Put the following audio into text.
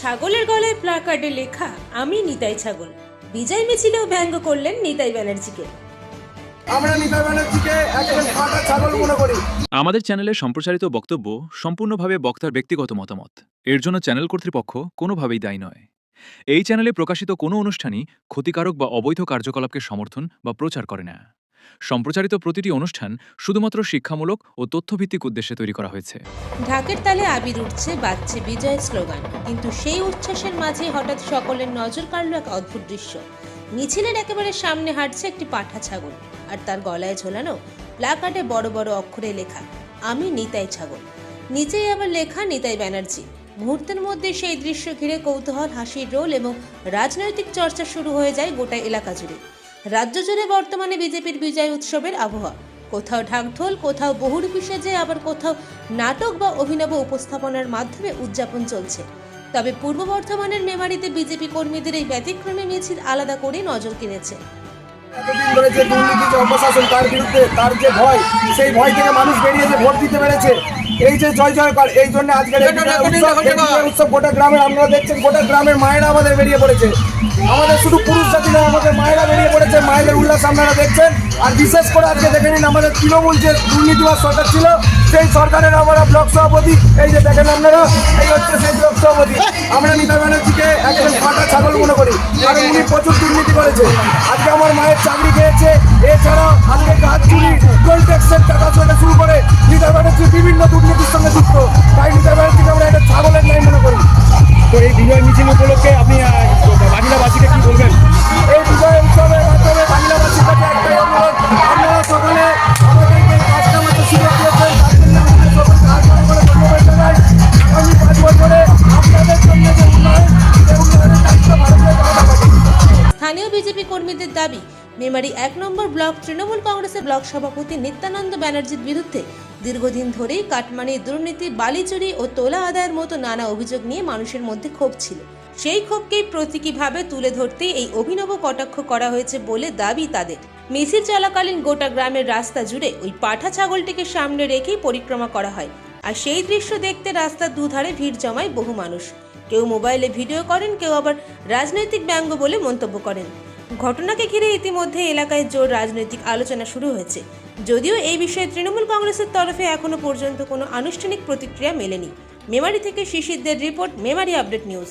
ছাগলের গলায় প্লাকার্ডে লেখা আমি নিতাই ছাগল। বিজয় মিছিলেও ব্যঙ্গ করলেন নিতাই ব্যানার্জিকে। আমরা নিতাই ব্যানার্জিকে একজন ফাটা ছাগল মনে করি। আমাদের চ্যানেলে সম্প্রচারিত বক্তব্য সম্পূর্ণভাবে বক্তার ব্যক্তিগত মতামত। এর জন্য চ্যানেল কর্তৃপক্ষ কোনোভাবেই দায়ী নয়। এই চ্যানেলে প্রকাশিত কোনো অনুষ্ঠানই ক্ষতিকারক বা অবৈধ কার্যকলাপকে সমর্থন বা প্রচার করে না। সম্প্রচারিত প্রতিটি অনুষ্ঠান শুধুমাত্র শিক্ষামূলক ও তথ্যভিত্তিক উদ্দেশ্যে তৈরি করা হয়েছে। ঢাকের তালে আবির উঠছে, বাজছে বিজয়ের স্লোগান, কিন্তু সেই উচ্ছ্বাসের মাঝে হঠাৎ সকলের নজর কাড়ল এক অদ্ভুত দৃশ্য। মিছিলের একেবারে সামনে হাঁটছে একটি পাঠা ছাগল, আর তার গলায় ঝোলানো প্লাকার্ডে বড় বড় অক্ষরে লেখা আমি নিতাই ছাগল। নিচেই আবার লেখা নিতাই ব্যানার্জি। মুহূর্তের মধ্যে সেই দৃশ্য ঘিরে কৌতূহল, হাসির রোল এবং রাজনৈতিক চর্চা শুরু হয়ে যায় গোটা এলাকা জুড়ে। রাজ্য জুড়ে বর্তমানে বিজেপির বিজয় উৎসবের আবহাওয়া। কোথাও ঢাকঢোল, কোথাও বহুরূপী সেজে, আবার কোথাও নাটক বা অভিনব উপস্থাপনার মাধ্যমে উদযাপন চলছে। তবে পূর্ব বর্ধমানের মেমারিতে বিজেপি কর্মীদের এই ব্যতিক্রমী মিছিল আলাদা করে নজর কেড়েছে। এতদিন ধরে যে দুর্নীতি, যে অপশাসন, তার বিরুদ্ধে তার যে ভয়, সেই ভয় থেকে মানুষ বেরিয়ে যে ভোট দিতে পেরেছে। এই যে জয় জয়কার, এই জন্য আজকের এই উৎসব গোটা গ্রামের, আপনারা দেখছেন গোটা গ্রামের মায়েরা আমাদের বেরিয়ে পড়েছে। আমাদের শুধু পুরুষ জাতি নয়, আমাদের মায়েরা বেরিয়ে পড়েছে। মায়েদের উল্লাস আপনারা দেখছেন। আর বিশেষ করে আজকে দেখে নিন, আমাদের তৃণমূল যে দুর্নীতিবাদ সরকার ছিল, সেই সরকারের আমরা ব্লক সভাপতি, এই যে দেখেন আপনারা, এই হচ্ছে সেই ব্লক সভাপতি। আমরা নিতাই ব্যানার্জিকে একজন ফাটা ছাগল মনে করি, কারণ উনি প্রচুর দুর্নীতি করেছে। আজকে আমার মায়ের চাকরি খেয়েছে, এছাড়া আজকে গাছ চুরি, টোল ট্যাক্সের টাকা থেকে শুরু করে নিতাই ব্যানার্জি বিভিন্ন দুর্নীতির সঙ্গে যুক্ত। তাই নিতাই ব্যানার্জিকে আমরা একটা ছাগলের ন্যায় মনে করি। তো এই বিজয় মিছিল উপলক্ষে আপনি বাংলাবাসীকে কি বলবেন? এই বিজয় উৎসবের মাধ্যমে বাংলাবাসীর কাছে একটাই অনুরোধ, আপনারা সকালে আমাদেরকে কাজটা মাত্র সুযোগ দিয়েছেন, তার জন্য আমাদের সকলকে হাত জোড় করে ধন্যবাদ জানাই। আগামী 5 বছরে আপনাদের জন্য যে উন্নয়ন, সেই উন্নয়নের দায়িত্ব ভারতীয় জনতা পার্টি। স্থানীয় বিজেপি কর্মীদের দাবি, মেমারি 1 নম্বর ব্লক তৃণমূল কংগ্রেসের ব্লক সভাপতি নিত্যানন্দ ব্যানার্জির বিরুদ্ধে দীর্ঘদিন ধরেই কাটমানি, দুর্নীতি, বালি চুরি ও তোলা আদায়ের মতো নানা অভিযোগ নিয়ে মানুষের মধ্যে ক্ষোভ ছিল। সেই ক্ষোভকেই প্রতীকীভাবে তুলে ধরতে এই অভিনব কটাক্ষ করা হয়েছে বলে দাবি তাদের। মিছিল চলাকালীন গোটা গ্রামের রাস্তা জুড়ে ওই পাঠা ছাগলটিকে সামনে রেখেই পরিক্রমা করা হয়। আর সেই দৃশ্য দেখতে রাস্তার দুধারে ভিড় জমায় বহু মানুষ। কেউ মোবাইলে ভিডিও করেন, কেউ আবার রাজনৈতিক ব্যঙ্গ বলে মন্তব্য করেন। ঘটনাকে ঘিরে ইতিমধ্যে এলাকায় জোর রাজনৈতিক আলোচনা শুরু হয়েছে, যদিও এই বিষয়ে তৃণমূল কংগ্রেসের তরফে এখনো পর্যন্ত কোনো আনুষ্ঠানিক প্রতিক্রিয়া মেলেনি। মেমারি থেকে শিশিরদের রিপোর্ট, মেমারি আপডেট নিউজ।